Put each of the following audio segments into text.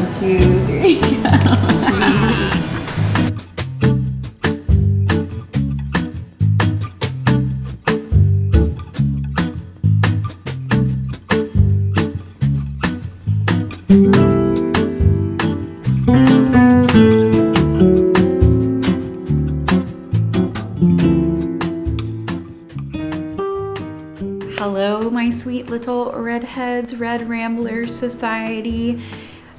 1, 2, 3, go. Hello, my sweet little redheads, Red Ramblers Society.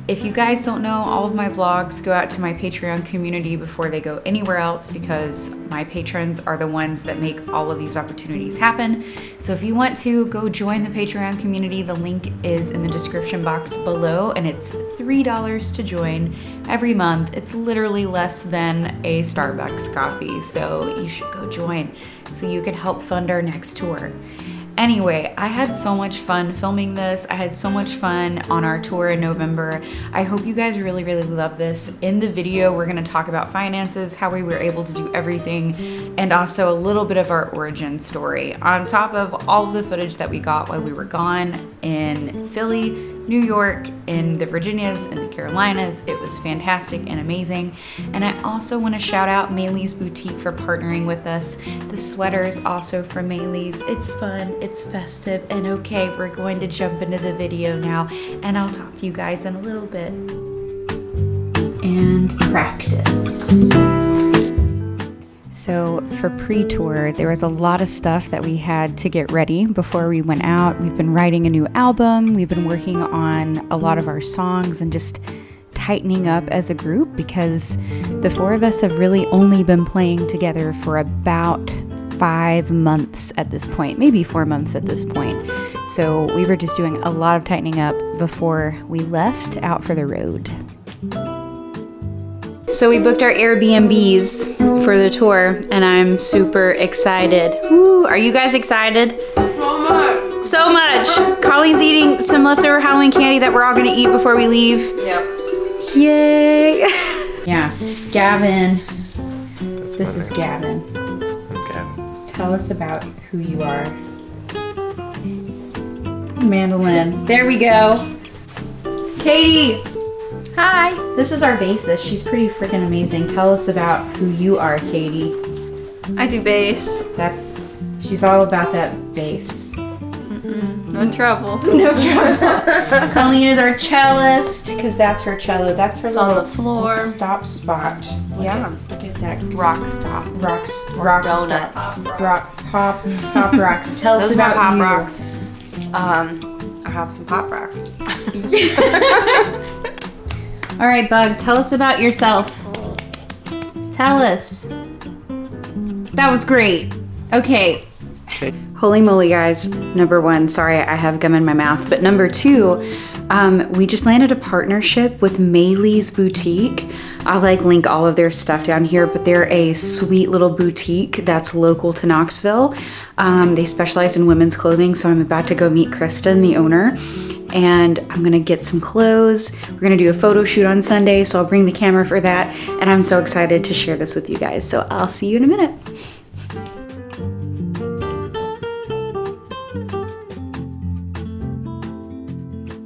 If you guys don't know, all of my vlogs go out to my Patreon community before they go anywhere else because my patrons are the ones that make all of these opportunities happen. So if you want to go join the Patreon community, the link is in the description box below, and it's $3 to join every month. It's literally less than a Starbucks coffee, so you should go join so you can help fund our next tour. Anyway, I had so much fun filming this. I had so much fun on our tour in November. I hope you guys really, really love this. In the video, we're gonna talk about finances, how we were able to do everything, and also a little bit of our origin story. On top of all of the footage that we got while we were gone in Philly, New York, in the Virginias, and the Carolinas. It was fantastic and amazing. And I also want to shout out Maylee's Boutique for partnering with us. The sweater is also from Maylee's. It's fun, it's festive, and okay, we're going to jump into the video now, and I'll talk to you guys in a little bit. And practice. So for pre-tour, there was a lot of stuff that we had to get ready before we went out. We've been writing a new album. We've been working on a lot of our songs and just tightening up as a group because the four of us have really only been playing together for about 5 months at this point, maybe 4 months at this point. So we were just doing a lot of tightening up before we left out for the road. So we booked our Airbnbs for the tour, and I'm super excited. Woo! Are you guys excited? So much. So much. Colleen's eating some leftover Halloween candy that we're all gonna eat before we leave. Yep. Yay! Yeah, Gavin. That's This funny. is Gavin. Okay. Tell us about who you are. Mandolin. There we go. Katie. Hi. This is our bassist. She's pretty freaking amazing. Tell us about who you are, Katie. I do bass. She's all about that bass. No trouble. No trouble. Colleen is our cellist, because that's her cello. That's her It's on little the floor. stop spot. Yeah, look at that. Rock stop. Rocks, donut. stop. Pop rocks. Tell us Those are my about pop you. rocks. I have some pop rocks. All right, Bug, tell us about yourself. Tell us. That was great. Okay. Holy moly, guys. Number one, sorry, I have gum in my mouth. But number two, we just landed a partnership with Maylee's Boutique. I'll link all of their stuff down here, but they're a sweet little boutique that's local to Knoxville. They specialize in women's clothing, so I'm about to go meet Kristen, the owner. And I'm gonna get some clothes. We're gonna do a photo shoot on Sunday, so I'll bring the camera for that. And I'm so excited to share this with you guys. So I'll see you in a minute.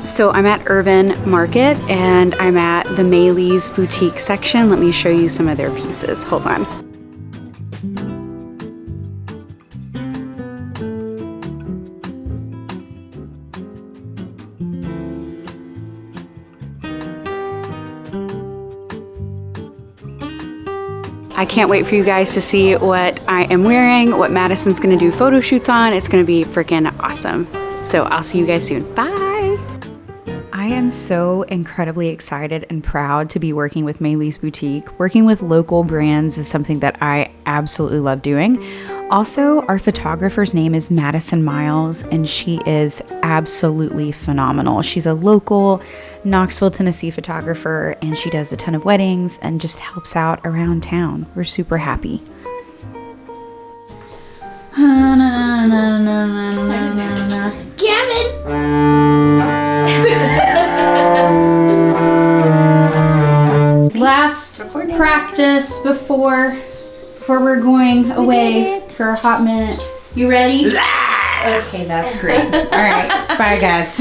So I'm at Urban Market and I'm at the Maylee's Boutique section. Let me show you some of their pieces. Hold on. I can't wait for you guys to see what I am wearing, what Madison's gonna do photo shoots on. It's gonna be freaking awesome. So I'll see you guys soon. Bye. I am so incredibly excited and proud to be working with Maylee's Boutique. Working with local brands is something that I absolutely love doing. Also, our photographer's name is Madison Miles, and she is absolutely phenomenal. She's a local Knoxville, Tennessee photographer, and she does a ton of weddings and just helps out around town. We're super happy. Last practice before we're going away for a hot minute. You ready? Okay, that's great. All right, bye guys.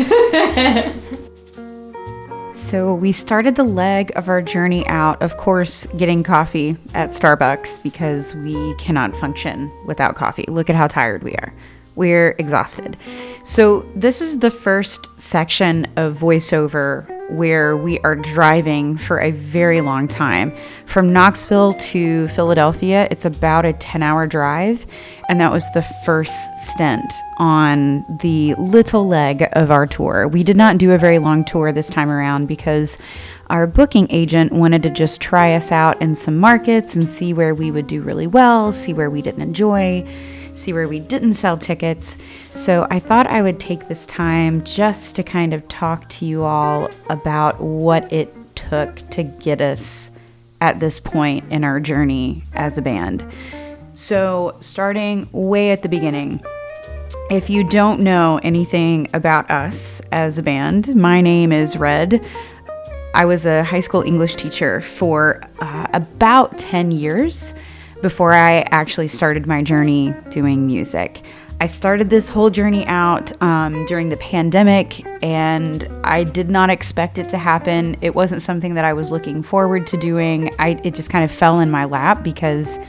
So we started the leg of our journey out, of course, getting coffee at Starbucks because we cannot function without coffee. Look at how tired we are. We're exhausted. So this is the first section of voiceover where we are driving for a very long time. From Knoxville to Philadelphia, it's about a 10-hour drive. And that was the first stint on the little leg of our tour. We did not do a very long tour this time around because our booking agent wanted to just try us out in some markets and see where we would do really well, see where we didn't enjoy, see where we didn't sell tickets. So I thought I would take this time just to kind of talk to you all about what it took to get us at this point in our journey as a band. So starting way at the beginning, if you don't know anything about us as a band, my name is Red. I was a high school English teacher for about 10 years before I actually started my journey doing music. I started this whole journey out during the pandemic, and I did not expect it to happen. It wasn't something that I was looking forward to doing. It just kind of fell in my lap because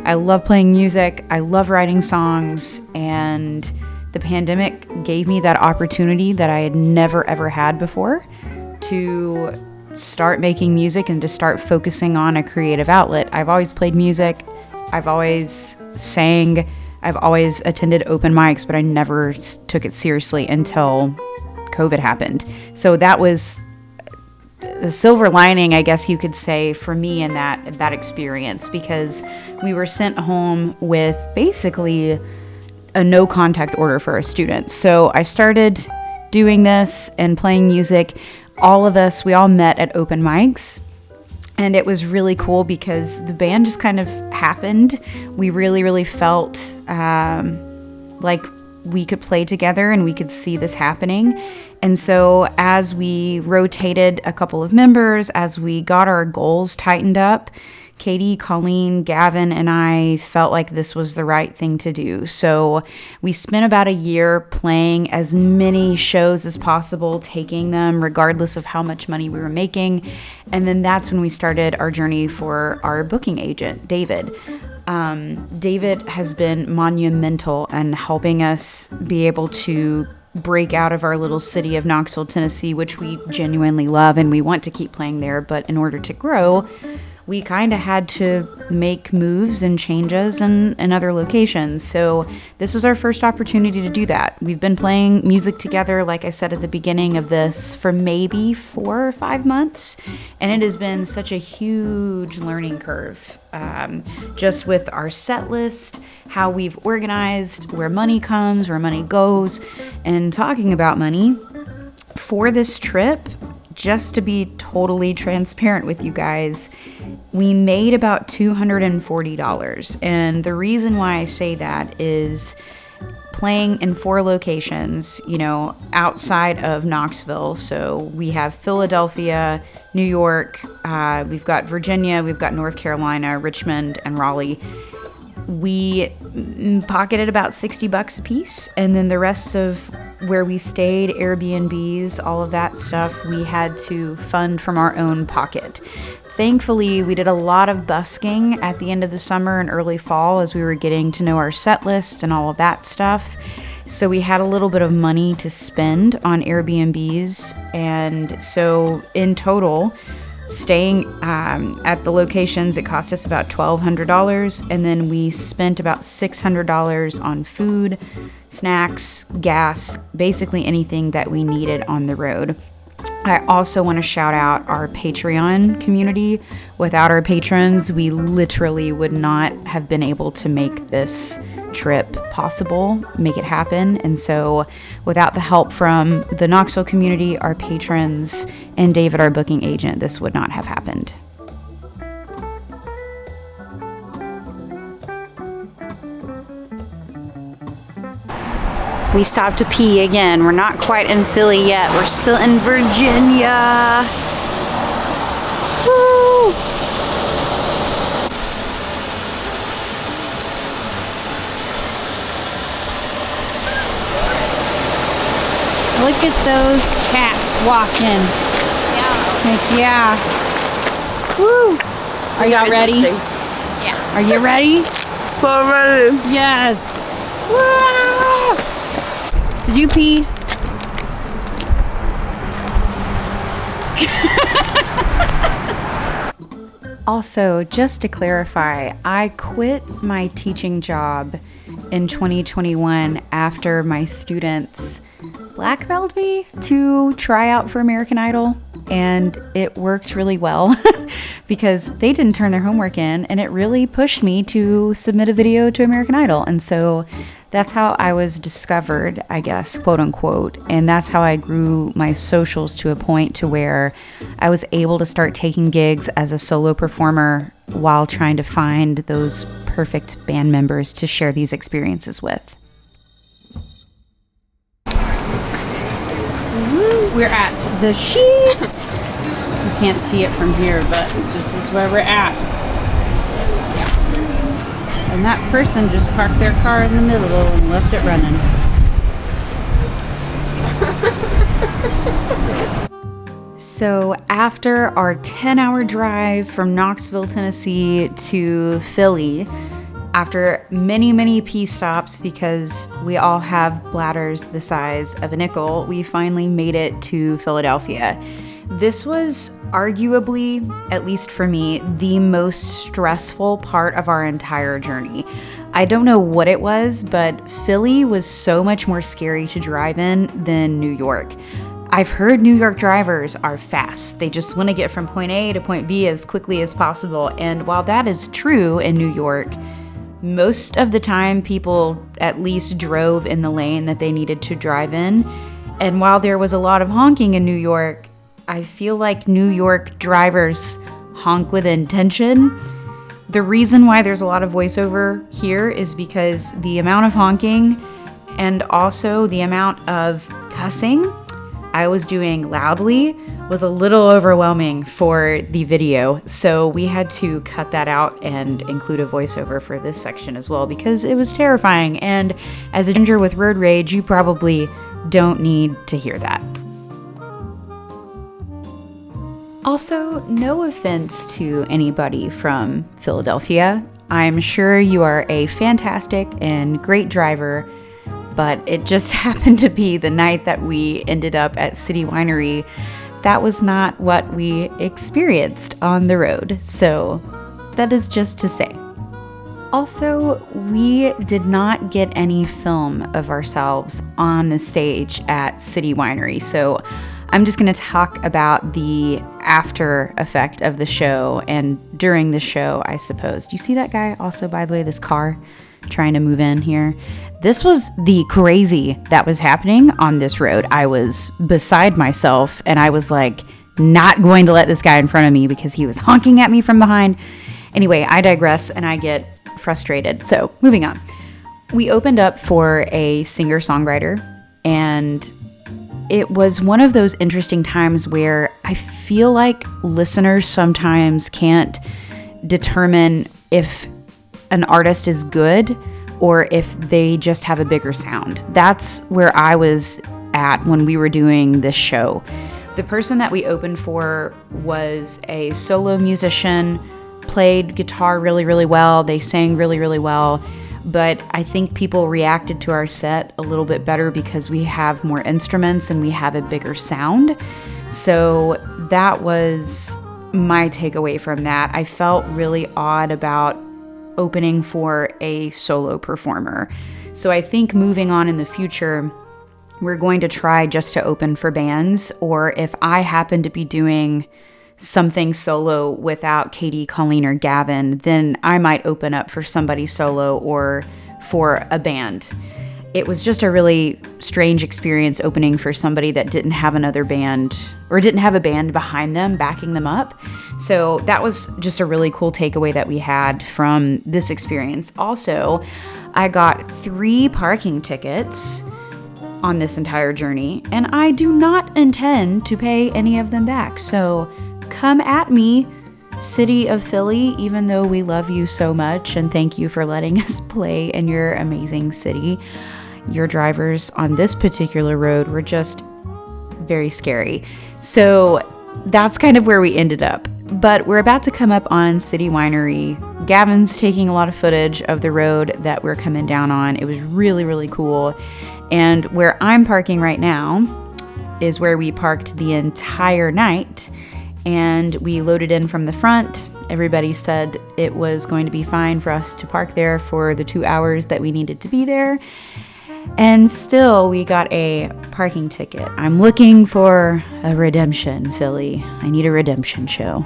I love playing music, I love writing songs, and the pandemic gave me that opportunity that I had never ever had before to start making music and to start focusing on a creative outlet. I've always played music, I've always sang, I've always attended open mics, but I never took it seriously until COVID happened. So that was the silver lining, I guess you could say, for me in that experience, because we were sent home with basically a no contact order for our students. So I started doing this and playing music. All of us, we all met at open mics, and it was really cool because the band just kind of happened. We really felt like we could play together and we could see this happening. And so as we rotated a couple of members, as we got our goals tightened up, Katie, Colleen, Gavin, and I felt like this was the right thing to do. So we spent about a year playing as many shows as possible, taking them regardless of how much money we were making. And then that's when we started our journey for our booking agent, David. David has been monumental in helping us be able to break out of our little city of Knoxville, Tennessee, which we genuinely love and we want to keep playing there. But in order to grow, we kind of had to make moves and changes in other locations. So this was our first opportunity to do that. We've been playing music together, like I said at the beginning of this, for maybe 4 or 5 months. And it has been such a huge learning curve, just with our set list, how we've organized, where money comes, where money goes. And talking about money, for this trip, just to be totally transparent with you guys, we made about $240. And the reason why I say that is playing in 4 locations, outside of Knoxville. So we have Philadelphia, New York, we've got Virginia, we've got North Carolina, Richmond, and Raleigh. We pocketed about $60 a piece, and then the rest of where we stayed, Airbnbs, all of that stuff, we had to fund from our own pocket. Thankfully, we did a lot of busking at the end of the summer and early fall as we were getting to know our set list and all of that stuff. So we had a little bit of money to spend on Airbnbs, and so in total, staying at the locations, it cost us about $1,200, and then we spent about $600 on food, snacks, gas, basically anything that we needed on the road. I also want to shout out our Patreon community. Without our patrons, we literally would not have been able to make this trip possible, make it happen. And so without the help from the Knoxville community, our patrons, and David, our booking agent, this would not have happened. We stopped to pee again. We're not quite in Philly yet. We're still in Virginia. Woo! Look at those cats walking. Yeah. Heck yeah. Woo! Are y'all ready? Yeah. Are you ready? So ready. Yes. Woo! Did you pee? Also, just to clarify, I quit my teaching job in 2021 after my students blackmailed me to try out for American Idol, and it worked really well because they didn't turn their homework in, and it really pushed me to submit a video to American Idol. And so that's how I was discovered, I guess, quote unquote. And that's how I grew my socials to a point to where I was able to start taking gigs as a solo performer while trying to find those perfect band members to share these experiences with. We're at the Sheets. You can't see it from here, but this is where we're at. And that person just parked their car in the middle and left it running. So after our 10-hour drive from Knoxville, Tennessee to Philly, after many pee stops because we all have bladders the size of a nickel, we finally made it to Philadelphia. This was arguably, at least for me, the most stressful part of our entire journey. I don't know what it was, but Philly was so much more scary to drive in than New York. I've heard New York drivers are fast. They just want to get from point A to point B as quickly as possible. And while that is true in New York, most of the time people at least drove in the lane that they needed to drive in. And while there was a lot of honking in New York, I feel like New York drivers honk with intention. The reason why there's a lot of voiceover here is because the amount of honking and also the amount of cussing I was doing loudly was a little overwhelming for the video. So we had to cut that out and include a voiceover for this section as well because it was terrifying. And as a ginger with road rage, you probably don't need to hear that. Also, no offense to anybody from Philadelphia. I'm sure you are a fantastic and great driver, but it just happened to be the night that we ended up at City Winery. That was not what we experienced on the road. So that is just to say. Also, we did not get any film of ourselves on the stage at City Winery. So I'm just going to talk about the after effect of the show and during the show, I suppose. Do you see that guy also, by the way, this car trying to move in here? This was the crazy that was happening on this road. I was beside myself and I was like not going to let this guy in front of me because he was honking at me from behind. Anyway, I digress and I get frustrated. So moving on. We opened up for a singer-songwriter, and it was one of those interesting times where I feel like listeners sometimes can't determine if an artist is good or if they just have a bigger sound. That's where I was at when we were doing this show. The person that we opened for was a solo musician, played guitar really well. They sang really well. But I think people reacted to our set a little bit better because we have more instruments and we have a bigger sound. So that was my takeaway from that. I felt really odd about opening for a solo performer. So I think moving on in the future, we're going to try just to open for bands, or if I happen to be doing something solo without Katie, Colleen, or Gavin, then I might open up for somebody solo or for a band. It was just a really strange experience opening for somebody that didn't have another band or didn't have a band behind them backing them up. So that was just a really cool takeaway that we had from this experience. Also, I got 3 parking tickets on this entire journey, and I do not intend to pay any of them back. So come at me, City of Philly, even though we love you so much and thank you for letting us play in your amazing city. Your drivers on this particular road were just very scary. So that's kind of where we ended up. But we're about to come up on City Winery. Gavin's taking a lot of footage of the road that we're coming down on. It was really, really cool. And where I'm parking right now is where we parked the entire night. And we loaded in from the front. Everybody said it was going to be fine for us to park there for the 2 hours that we needed to be there. And still, we got a parking ticket. I'm looking for a redemption, Philly. I need a redemption show.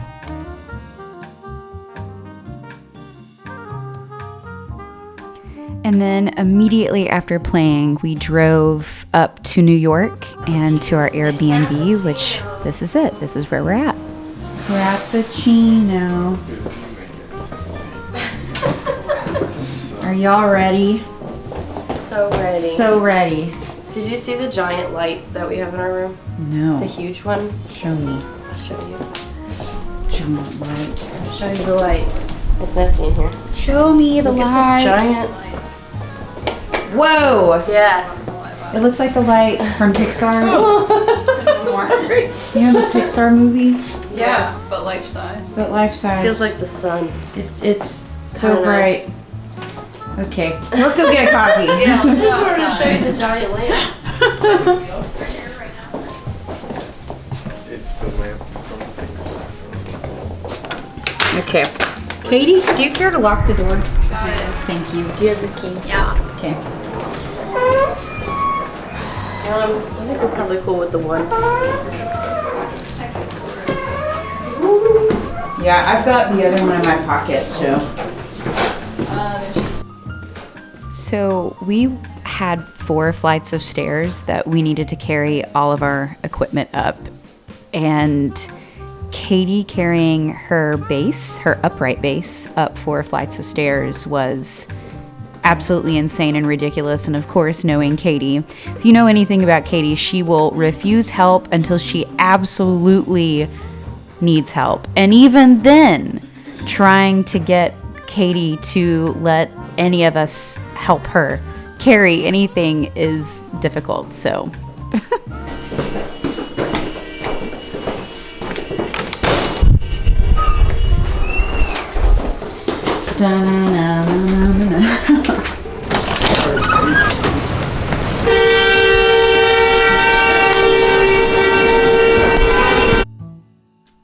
And then immediately after playing, we drove up to New York and to our Airbnb, which this is it. This is where we're at. Frappuccino. Are y'all ready? So ready. So ready. Did you see the giant light that we have in our room? No. The huge one? Show me. I'll show you. Show me the light. I'll show you the light. It's messy in here. Show me the Look light. at this giant. Whoa! Yeah. It looks like the light from Pixar. Sorry. You know the Pixar movie? Yeah, but life size. But life size. Feels like the sun. It's so Kinda bright. nice. Okay, let's go get a coffee. Yeah, let's go I'm going to show outside. you the giant lamp. It's the lamp from Pixar. Okay. Katie, do you care to lock the door? Got it. Thank you. Do you have the key? Yeah. Okay. I think we're probably cool with the one. Yeah, I've got the other one in my pocket, so. So we had 4 flights of stairs that we needed to carry all of our equipment up. And Katie carrying her bass, her upright bass, up 4 flights of stairs was absolutely insane and ridiculous. And of course, knowing Katie, if you know anything about Katie, she will refuse help until she absolutely needs help. And even then, trying to get Katie to let any of us help her carry anything is difficult. So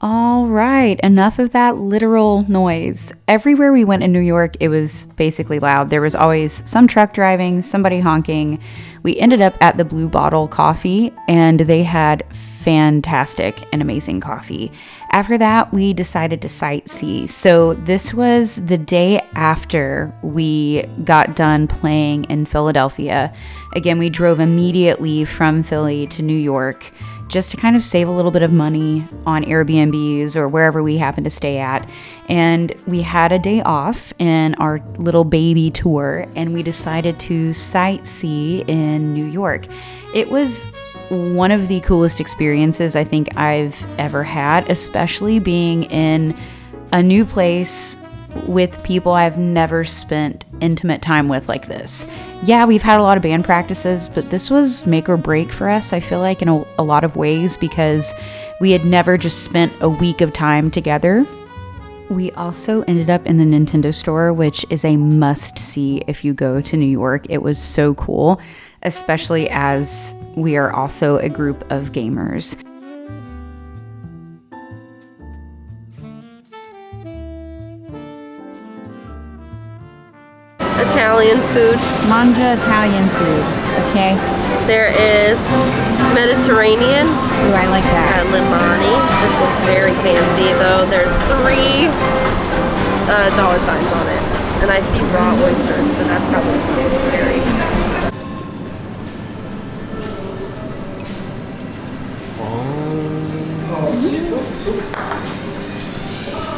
all right, enough of that literal noise. Everywhere we went in New York, it was basically loud. There was always some truck driving, somebody honking. We ended up at the Blue Bottle Coffee, and they had fantastic and amazing coffee. After that, we decided to sightsee. So this was the day after we got done playing in Philadelphia. Again, we drove immediately from Philly to New York just to kind of save a little bit of money on Airbnbs or wherever we happened to stay at. And we had a day off in our little baby tour, and we decided to sightsee in New York. It was one of the coolest experiences I think I've ever had, especially being in a new place with people I've never spent intimate time with like this. Yeah, we've had a lot of band practices, but this was make or break for us, I feel like, in a lot of ways, because we had never just spent a week of time together. We also ended up in the Nintendo store, which is a must-see if you go to New York. It was so cool, especially as we are also a group of gamers. Italian food. Mangia Italian food, okay? There is Mediterranean Ooh, I like that. at Limani. This looks very fancy though. There's 3 dollar signs on it. And I see raw oysters, so that's probably very expensive.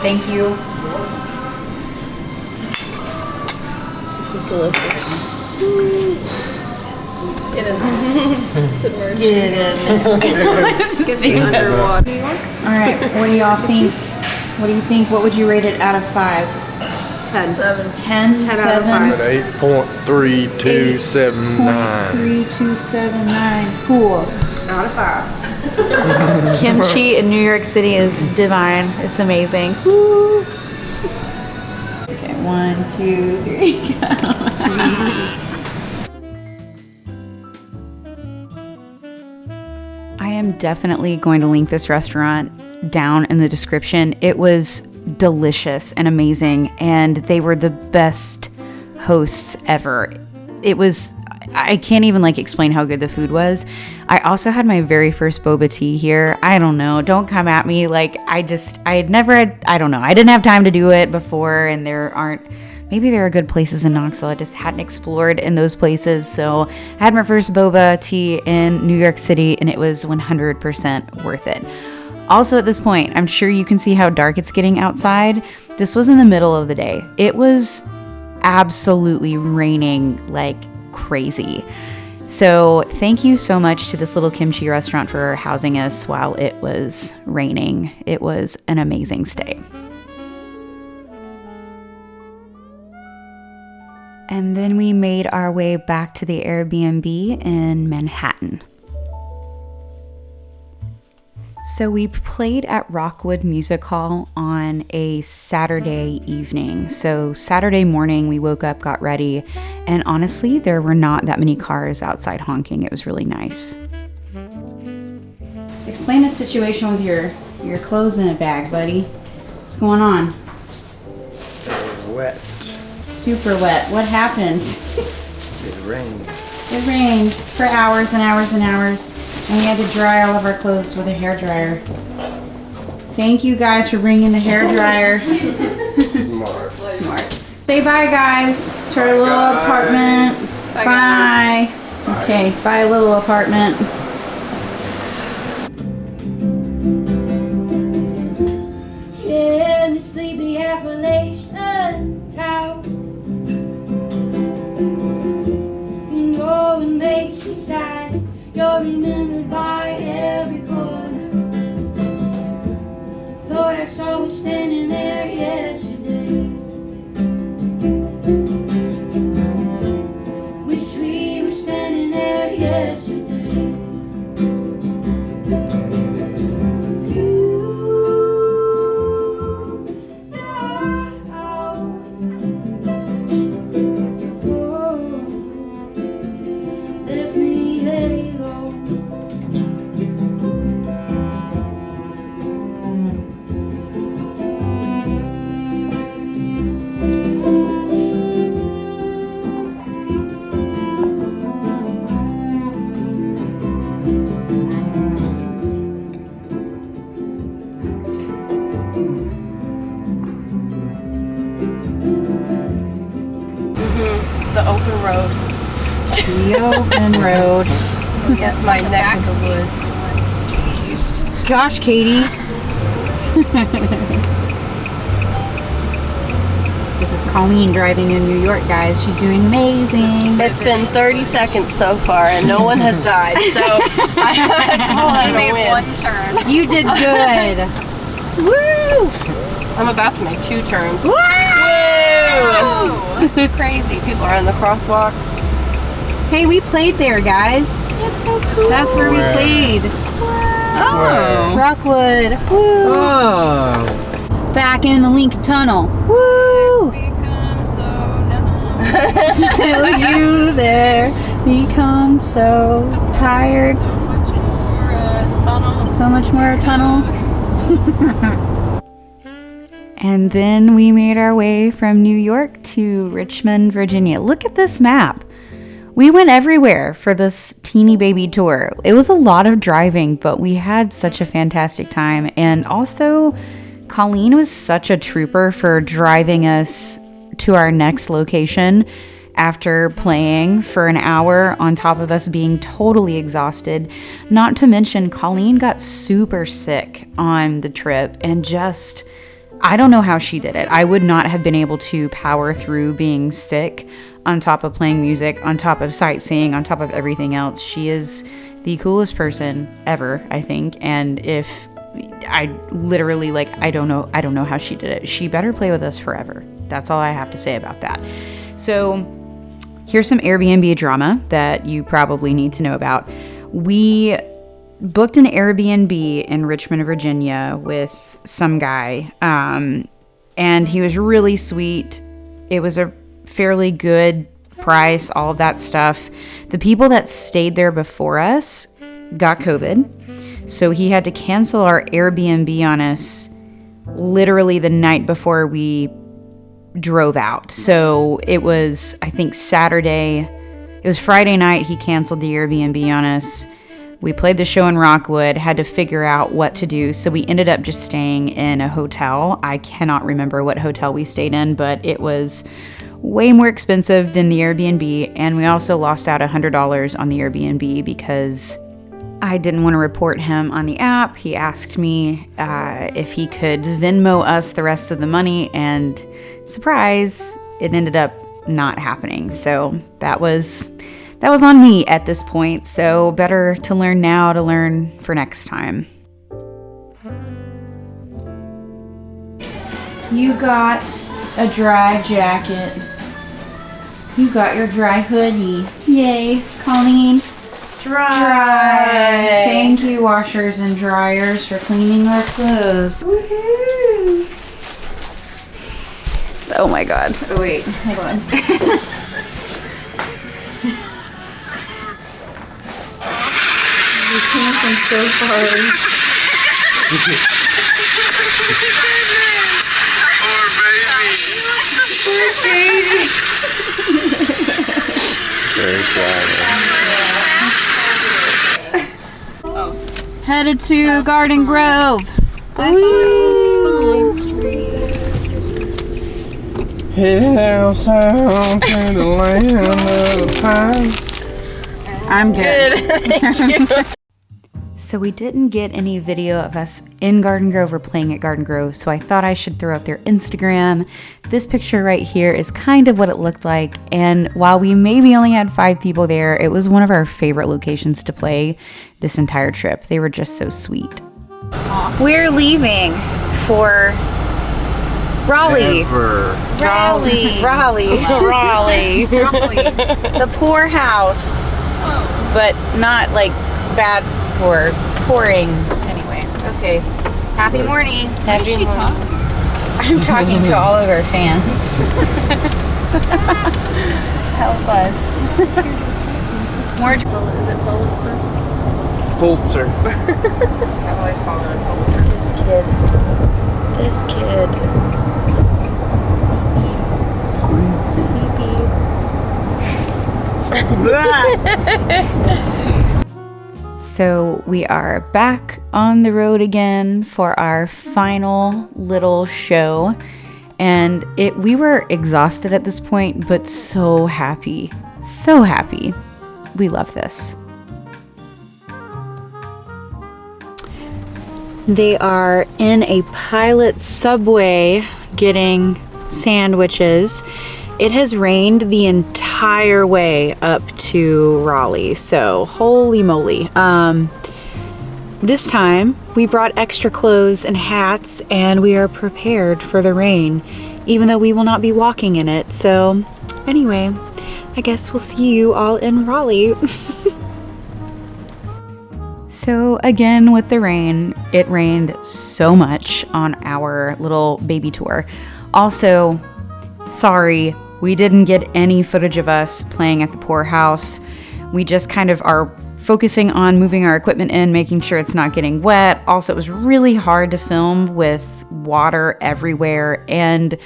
Thank you. Delicious. Get in there. Submerged. Get underwater. All right, what do y'all think? What do you think? What would you rate it out of 5? 10. 7. 10, 10 out of 7, 5. At 8.3279. 8.3279. Cool. Out of 5. Kimchi in New York City is divine. It's amazing. Woo. Okay, 1, 2, 3, go. I am definitely going to link this restaurant down in the description. It was delicious and amazing, and they were the best hosts ever. I can't even explain how good the food was. I also had my very first boba tea here. I don't know. Don't come at me. I don't know. I didn't have time to do it before, and maybe there are good places in Knoxville. I just hadn't explored in those places. So I had my first boba tea in New York City, and it was 100% worth it. Also, at this point, I'm sure you can see how dark it's getting outside. This was in the middle of the day. It was absolutely raining like crazy. So thank you so much to this little kimchi restaurant for housing us while it was raining. It was an amazing stay. And then we made our way back to the Airbnb in Manhattan. So we played at Rockwood Music Hall on a Saturday evening. So Saturday morning we woke up, got ready, and honestly there were not that many cars outside honking. It was really nice. Explain the situation with your clothes in a bag, buddy. What's going on? Wet. Super wet. What happened? It rained. It rained for hours and hours and hours, and we had to dry all of our clothes with a hairdryer. Thank you guys for bringing the hairdryer. Smart. Smart. Say bye, guys, to our little apartment. Bye. Okay, bye, little apartment. In the sleepy Appalachian town, you know it makes me sad. You're remembered by every corner. Thought I saw you standing there yesterday. Wish we were standing there yesterday. The open road. The open road. That's my neck of the woods. Jeez. Gosh, Katie. This is Colleen driving in New York, guys. She's doing amazing. It's been 30 seconds so far, and no one has died, so I made win. one turn. You did good. Woo! I'm about to make 2 turns. Woo! This is crazy. People are in the crosswalk. Hey, we played there, guys. That's so cool. That's where we played. Oh. Rockwood. Woo! Oh. Back in the Lincoln Tunnel. Woo! Become so numb. Will you there become so tired? So much more a tunnel. And then we made our way from New York to Richmond, Virginia. Look at this map. We went everywhere for this teeny baby tour. It was a lot of driving, but we had such a fantastic time. And also, Colleen was such a trooper for driving us to our next location after playing for an hour on top of us being totally exhausted. Not to mention, Colleen got super sick on the trip and just... I don't know how she did it. I would not have been able to power through being sick on top of playing music, on top of sightseeing, on top of everything else. She is the coolest person ever, I think. And if I literally I don't know how she did it. She better play with us forever. That's all I have to say about that. So here's some Airbnb drama that you probably need to know about. We booked an Airbnb in Richmond, Virginia with some guy. And he was really sweet. It was a fairly good price, all of that stuff. The people that stayed there before us got COVID. So he had to cancel our Airbnb on us literally the night before we drove out. So it was, I think, Saturday. It was Friday night. He canceled the Airbnb on us. We played the show in Rockwood, had to figure out what to do. So we ended up just staying in a hotel. I cannot remember what hotel we stayed in, but it was way more expensive than the Airbnb. And we also lost out $100 on the Airbnb because I didn't want to report him on the app. He asked me if he could Venmo us the rest of the money, and surprise, it ended up not happening. So that was on me at this point. So better to learn now to learn for next time. You got a dry jacket. You got your dry hoodie. Yay, Colleen. Dry. Thank you, washers and dryers, for cleaning our clothes. Woohoo! Oh my god. Oh wait, hold on. We came from so far. Poor baby. Very quiet. Headed to Garden Grove. Hail sound to the land of the pines. I'm good. So we didn't get any video of us in Garden Grove or playing at Garden Grove, so I thought I should throw out their Instagram. This picture right here is kind of what it looked like, and while we maybe only had 5 people there, it was one of our favorite locations to play this entire trip. They were just so sweet. We're leaving for Raleigh. Raleigh. The poorhouse. But not like bad poor. Pouring. Anyway, okay. Happy morning. Who's she talking? I'm talking to all of our fans. Help us. More. Is it Pulitzer? Pulitzer. I've always called it a Pulitzer. This kid. Sleepy. So we are back on the road again for our final little show, and we were exhausted at this point, but so happy. We love this. They are in a Pilot Subway getting sandwiches. It has rained the entire way up to Raleigh, so holy moly. This time we brought extra clothes and hats, and we are prepared for the rain, even though we will not be walking in it. So anyway, I guess we'll see you all in Raleigh. So again, with the rain, it rained so much on our little baby tour. Also, sorry, we didn't get any footage of us playing at the poorhouse. We just kind of are focusing on moving our equipment in, making sure it's not getting wet. Also, it was really hard to film with water everywhere. And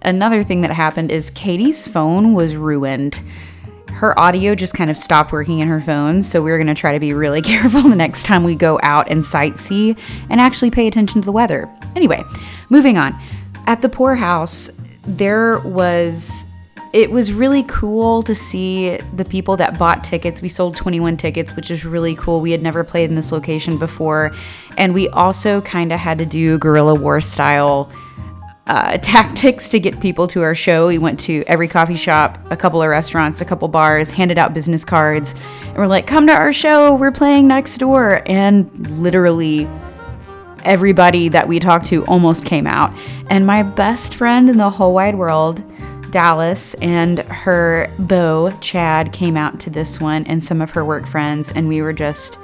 another thing that happened is Katie's phone was ruined. Her audio just kind of stopped working in her phone, so we're going to try to be really careful the next time we go out and sightsee and actually pay attention to the weather. Anyway, moving on. At the poorhouse, it was really cool to see the people that bought tickets. We sold 21 tickets, which is really cool. We had never played in this location before, and we also kind of had to do guerrilla war style tactics to get people to our show. We went to every coffee shop, a couple of restaurants, a couple bars, handed out business cards, and we're like, come to our show, we're playing next door. And literally everybody that we talked to almost came out. And my best friend in the whole wide world, Dallas, and her beau, Chad, came out to this one, and some of her work friends, and we were just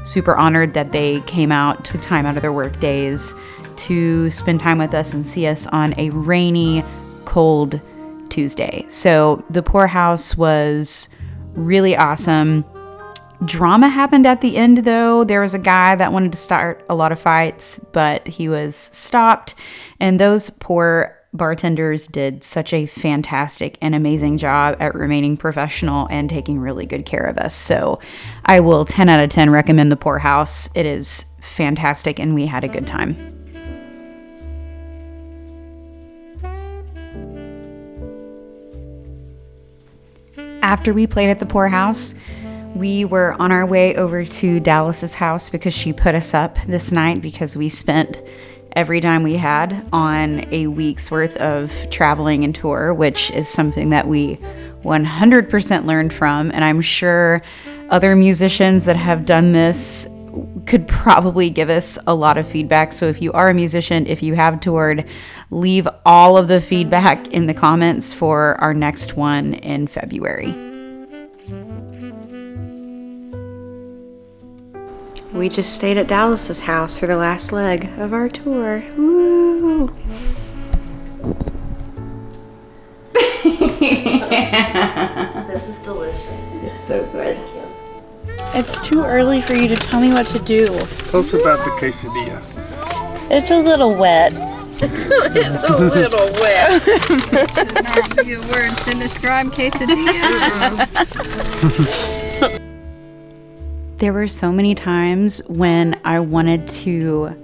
super honored that they came out, took time out of their work days to spend time with us and see us on a rainy, cold Tuesday. So the poorhouse was really awesome. Drama happened at the end, though. There was a guy that wanted to start a lot of fights, but he was stopped. And those poor bartenders did such a fantastic and amazing job at remaining professional and taking really good care of us. So I will 10 out of 10 recommend the poorhouse. It is fantastic, and we had a good time. After we played at the poorhouse, we were on our way over to Dallas's house because she put us up this night because we spent every dime we had on a week's worth of traveling and tour, which is something that we 100% learned from. And I'm sure other musicians that have done this could probably give us a lot of feedback. So if you are a musician, if you have toured, leave all of the feedback in the comments for our next one in February. We just stayed at Dallas's house for the last leg of our tour. Woo! This is delicious. It's so good. Thank you. It's too early for you to tell me what to do. Tell us about the quesadilla. It's a little wet. It's a little wet. Should not be a word to describe quesadilla. There were so many times when I wanted to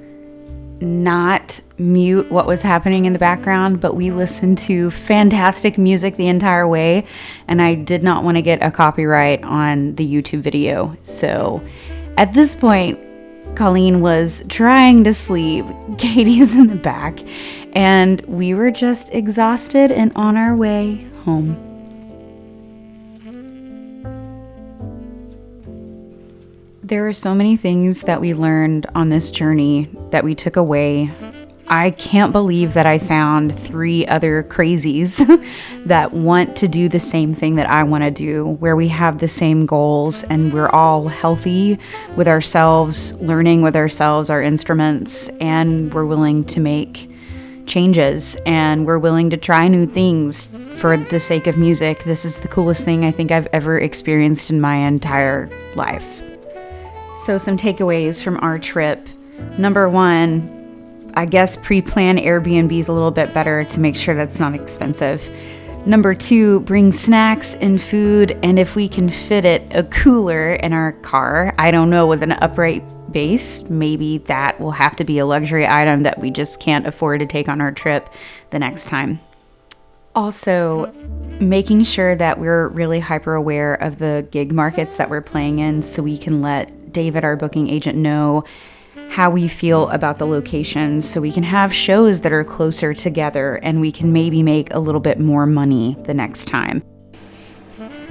not mute what was happening in the background, but we listened to fantastic music the entire way, and I did not want to get a copyright on the YouTube video. So at this point, Colleen was trying to sleep, Katie's in the back, and we were just exhausted and on our way home. There are so many things that we learned on this journey that we took away. I can't believe that I found 3 other crazies that want to do the same thing that I want to do, where we have the same goals and we're all healthy with ourselves, learning with ourselves, our instruments, and we're willing to make changes and we're willing to try new things for the sake of music. This is the coolest thing I think I've ever experienced in my entire life. So some takeaways from our trip. Number 1, I guess pre-plan Airbnbs a little bit better to make sure that's not expensive. Number 2, bring snacks and food, and if we can fit it, a cooler in our car. I don't know, with an upright base, maybe that will have to be a luxury item that we just can't afford to take on our trip the next time. Also, making sure that we're really hyper aware of the gig markets that we're playing in so we can let David, our booking agent, know how we feel about the locations so we can have shows that are closer together and we can maybe make a little bit more money the next time.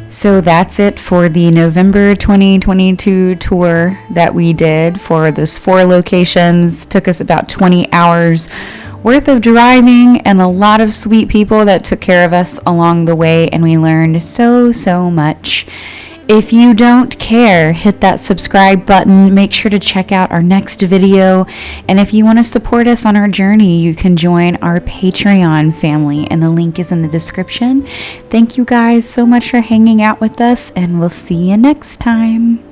So that's it for the November 2022 tour that we did for those 4 locations. Took us about 20 hours worth of driving and a lot of sweet people that took care of us along the way, and we learned so much. If you don't care, hit that subscribe button. Make sure to check out our next video. And if you want to support us on our journey, you can join our Patreon family, and the link is in the description. Thank you guys so much for hanging out with us, and we'll see you next time.